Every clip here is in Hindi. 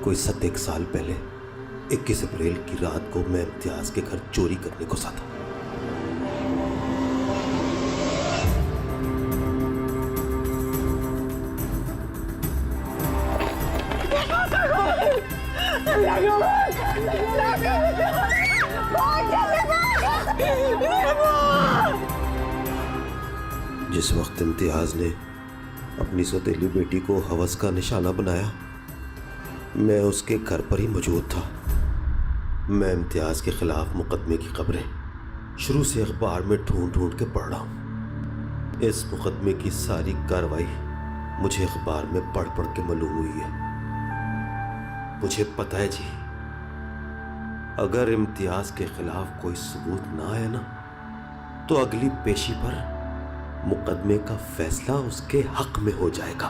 कोई 7 साल पहले 21 अप्रैल की रात को मैं इम्तियाज के घर चोरी करने घुसा था। जिस वक्त इम्तियाज ने अपनी सौतेली बेटी को हवस का निशाना बनाया, मैं उसके घर पर ही मौजूद था। मैं इम्तियाज के खिलाफ मुकदमे की खबरें शुरू से अखबार में ढूंढ ढूंढ के पढ़ रहा हूं। इस मुकदमे की सारी कार्रवाई मुझे अखबार में पढ़ पढ़ के मालूम हुई है। मुझे पता है जी, अगर इम्तियाज के खिलाफ कोई सबूत ना आया ना, तो अगली पेशी पर मुकदमे का फैसला उसके हक में हो जाएगा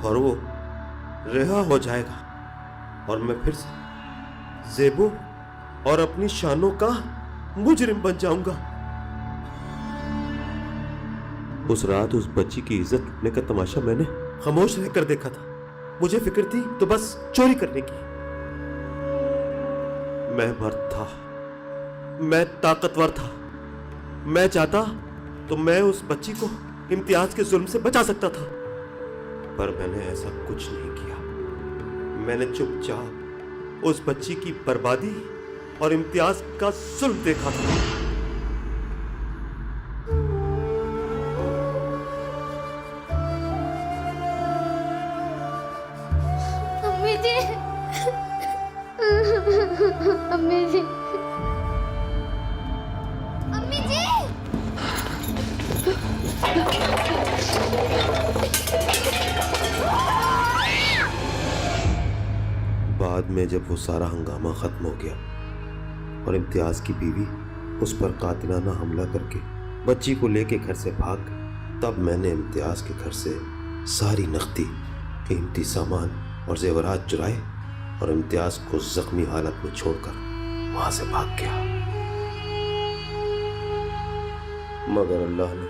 और वो रिहा हो जाएगा और मैं फिर से ज़ेबो और अपनी शानों का मुजरिम बन जाऊंगा। उस रात उस बच्ची की इज्जत लूटने का तमाशा मैंने खामोश रहकर देखा था। मुझे फिक्र थी तो बस चोरी करने की। मैं मर्द था, मैं ताकतवर था। मैं चाहता तो मैं उस बच्ची को इम्तियाज के जुल्म से बचा सकता था, पर मैंने ऐसा कुछ नहीं किया। मैंने चुपचाप उस बच्ची की बर्बादी और इम्तियाज का जुल्म देखा था। अम्मी जी, अम्मी जी, अम्मी जी। बाद में जब वो सारा हंगामा खत्म हो गया और इम्तियाज की बीवी उस पर कातिलाना हमला करके बच्ची को लेके घर से भाग गई, तब मैंने इम्तियाज के घर से सारी नकदी, कीमती सामान और जेवरात चुराए और इम्तियाज को जख्मी हालत में छोड़कर वहां से भाग गया। मगर अल्लाह ने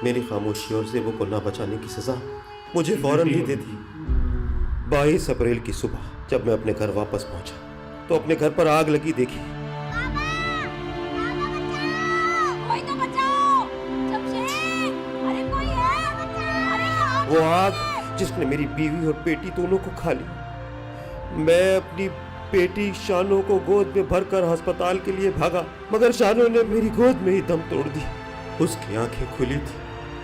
मेरी खामोशी और ज़ेबो को ना बचाने की सजा मुझे फौरन ही दे दी। 22 अप्रैल की सुबह जब मैं अपने घर वापस पहुंचा तो अपने घर पर आग लगी देखी। कोई तो बचाओ, जमशेद, अरे कोई है, अरे वो आग जिसने मेरी बीवी और बेटी दोनों को खा ली। मैं अपनी बेटी शानो को गोद में भरकर अस्पताल के लिए भागा, मगर शानो ने मेरी गोद में ही दम तोड़ दी। उसकी आंखें खुली थी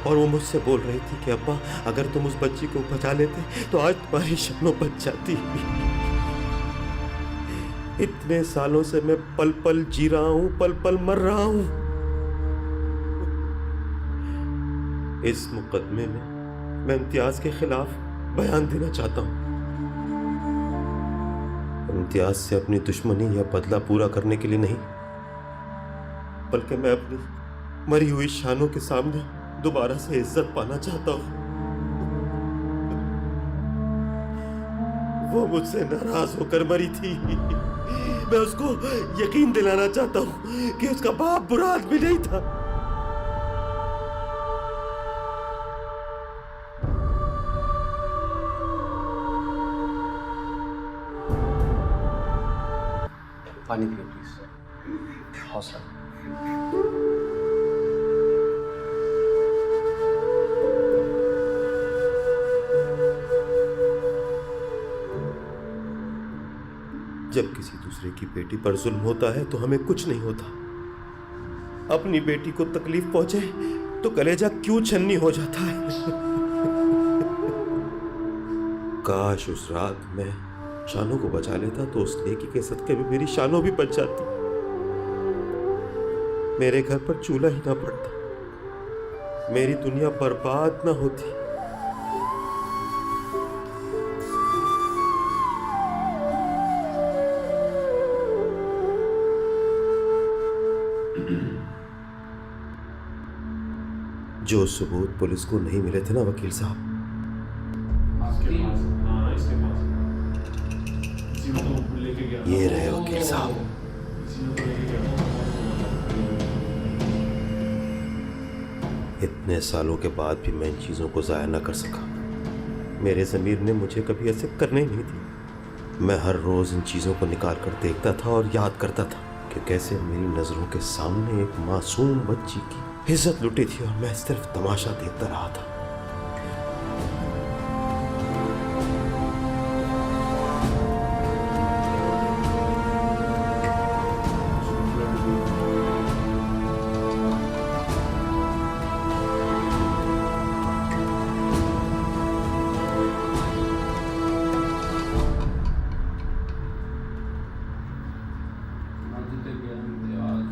और वो मुझसे बोल रही थी कि अब्बा, अगर तुम उस बच्ची को बचा लेते तो आज तुम्हारी शानो बच जाती। इतने सालों से मैं पल पल जी रहा हूं, पल पल मर रहा हूं। इस मुकदमे में मैं इम्तियाज के खिलाफ बयान देना चाहता हूं। इम्तियाज से अपनी दुश्मनी या बदला पूरा करने के लिए नहीं, बल्कि मैं अपनी मरी हुई शानों के सामने दोबारा से इज्जत पाना चाहता हूं। वो मुझसे नाराज होकर मरी थी। मैं उसको यकीन दिलाना चाहता हूं कि उसका बाप बुरा आदमी नहीं था। पानी पियो प्लीज। हौसला। जब किसी दूसरे की बेटी पर जुल्म होता है तो हमें कुछ नहीं होता। अपनी बेटी को तकलीफ पहुंचे तो कलेजा क्यों छन्नी हो जाता है। काश उस रात मैं शानो को बचा लेता तो उस नेकी के सदके में मेरी शानो भी बच जाती, मेरे घर पर चूल्हा ही ना पड़ता, मेरी दुनिया बर्बाद ना होती। जो सबूत पुलिस को नहीं मिले थे ना वकील साहब, ये रहे वकील साहब। इतने सालों के बाद भी मैं इन चीजों को जाया ना कर सका। मेरे ज़मीर ने मुझे कभी ऐसे करने नहीं दी। मैं हर रोज़ इन चीज़ों को निकाल कर देखता था और याद करता था कि कैसे मेरी नज़रों के सामने एक मासूम बच्ची की इज्जत लुटी थी और मैं सिर्फ तमाशा देखता रहा था।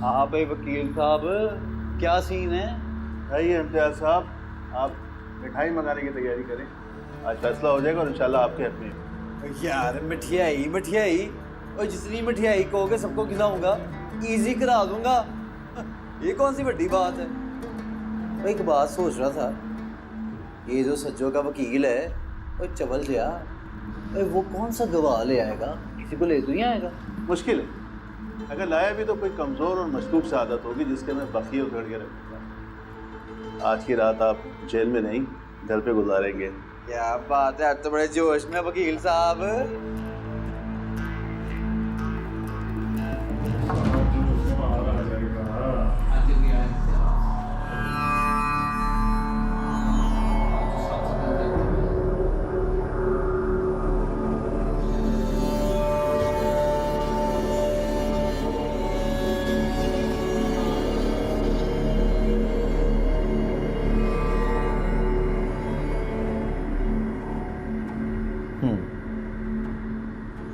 आप वकील साहब, क्या सीन है? आइए इम्तियाज साहब, आप मिठाई मंगाने की तैयारी करें। आज फैसला हो जाएगा और इंशाल्लाह आपके हक में। यार मिठाई मिठाई, और जितनी मिठाई कहोगे सबको खिलाऊंगा, इजी करा दूंगा। ये कौन सी बड़ी बात है? मैं एक बात सोच रहा था, ये जो सज्जो का वकील है वो चवल गया, वो कौन सा गवाह ले आएगा? किसी को ले तो नहीं आएगा? मुश्किल है, अगर लाया भी तो कोई कमज़ोर और मशकूक से आदत होगी जिसके मैं बखिए उधड़ के रखूँगा। आज की रात आप जेल में नहीं, घर पे गुजारेंगे। क्या बात है, अब तो बड़े जोश में वकील साहब।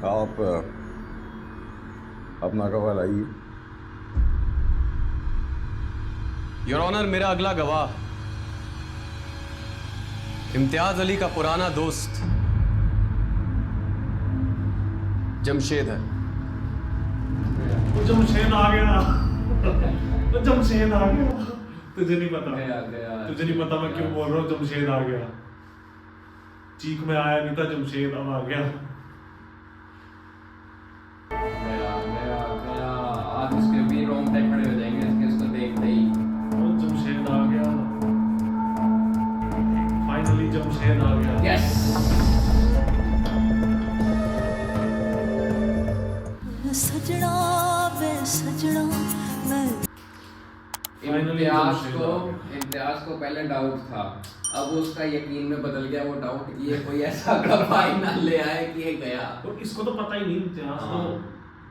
आप अपना गवाह लाइए। योर ऑनर, मेरा अगला गवाह इम्तियाज अली का पुराना दोस्त जमशेद है। जमशेद आ गया। जमशेद आ गया। तुझे नहीं पता, तुझे नहीं पता मैं क्यों बोल रहा हूँ जमशेद आ गया। चीख में आया नहीं था, जमशेद अब आ गया। आज उसके भी रोंगटे खड़े हो जाएंगे इसको देखते ही। जमशेद आ गया, फाइनली जमशेद आ गया। यस। सजना वे सजना मैं इम्तियाज को पहले डाउट था, अब उसका यकीन में बदल गया वो डाउट कि ये कोई ऐसा गवाही ना ले आए कि ये गया। और इसको तो पता ही नहीं, इम्तियाज तो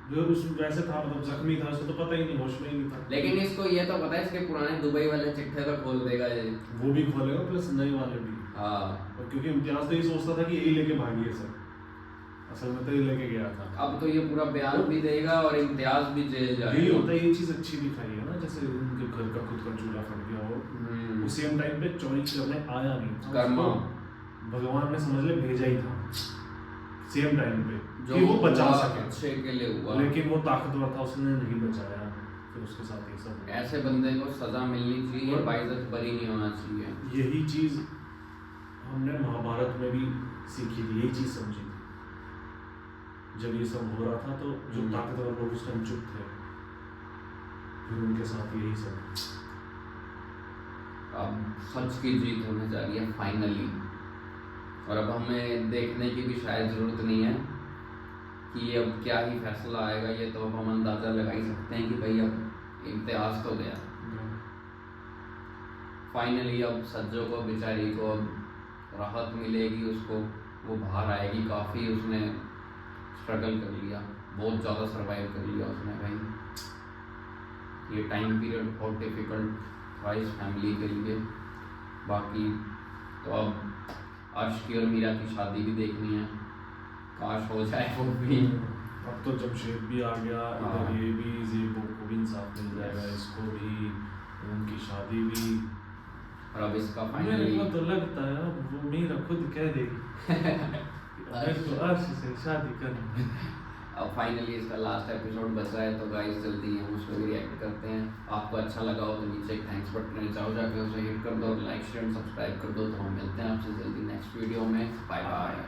जो वैसे था, मतलब जख्मी था, उसको तो पता ही नहीं, होश में ही नहीं था। लेकिन इसको ये तो पता है इसके पुराने दुबई वाले चिट्ठे तो खोल देगा ये। वो भी खोलेगा प्लस नए वाले भी। हाँ, और क्योंकि इम्तियाज तो ये सोचता था कि यही लेके भागी है सर, असल में तो ये लेके गया था। अब तो ये पूरा बयान भी देगा और इम्तियाज भी जेल जाएगा। यही होता है, ये चीज अच्छी दिखाई है ना, जैसे उनके घर का खुद का चूल्हा फट गया हो, उस सेम टाइम पे चोरी करने आया नहीं था, कर्मा भगवान ने समझ ले भेजा ही था सेम टाइम पे जो कि वो बचा सके, अच्छे के लिए हुआ। लेकिन वो ताकतवर था, उसने नहीं बचाया, फिर उसके साथ ये सब। ऐसे बंदे को सजा मिलनी चाहिए, बाइज्जत बरी नहीं होना चाहिए। यही चीज हमने महाभारत में भी सीखी थी, यही चीज समझी थी। जब ये सब हो रहा था तो जो ताकतवर लोग उस टाइम चुप थे, फिर उनके साथ यही सब। अब सच की जीत होने जा रही है फाइनली, और अब हमें देखने की भी शायद ज़रूरत नहीं है कि अब क्या ही फैसला आएगा। ये तो अब हम अंदाज़ा लगा ही सकते हैं कि भाई अब इम्तियाज तो गया फाइनली। अब सज्जो को बेचारी को अब राहत मिलेगी, उसको वो बाहर आएगी। काफ़ी उसने स्ट्रगल कर लिया, बहुत ज़्यादा सर्वाइव कर लिया उसने भाई। ये टाइम पीरियड बहुत डिफ़िकल्ट था इस फैमिली के लिए। बाकी तो अब अर्श की और मीरा की शादी भी देखनी है, काश हो जाए वो भी। अब तो जमशेद भी आ गया, इधर ये भी ज़ेबो को भी इंसाफ मिल जाएगा, इसको भी, उनकी शादी भी। और अब इसका मेरे फाइनली को तो लगता है अब वो मीरा खुद कह देगी मेरे को अर्श से शादी करनी। अब फाइनली इसका लास्ट एपिसोड बचा है, तो गाइस जल्दी हम उस पर भी रिएक्ट करते हैं। आपको अच्छा लगा हो तो नीचे एक थैंक्स बटन है, जाओ जाके उसे हिट कर दो, लाइक शेयर सब्सक्राइब कर दो। तो हम मिलते हैं आपसे जल्दी नेक्स्ट वीडियो में। Bye bye.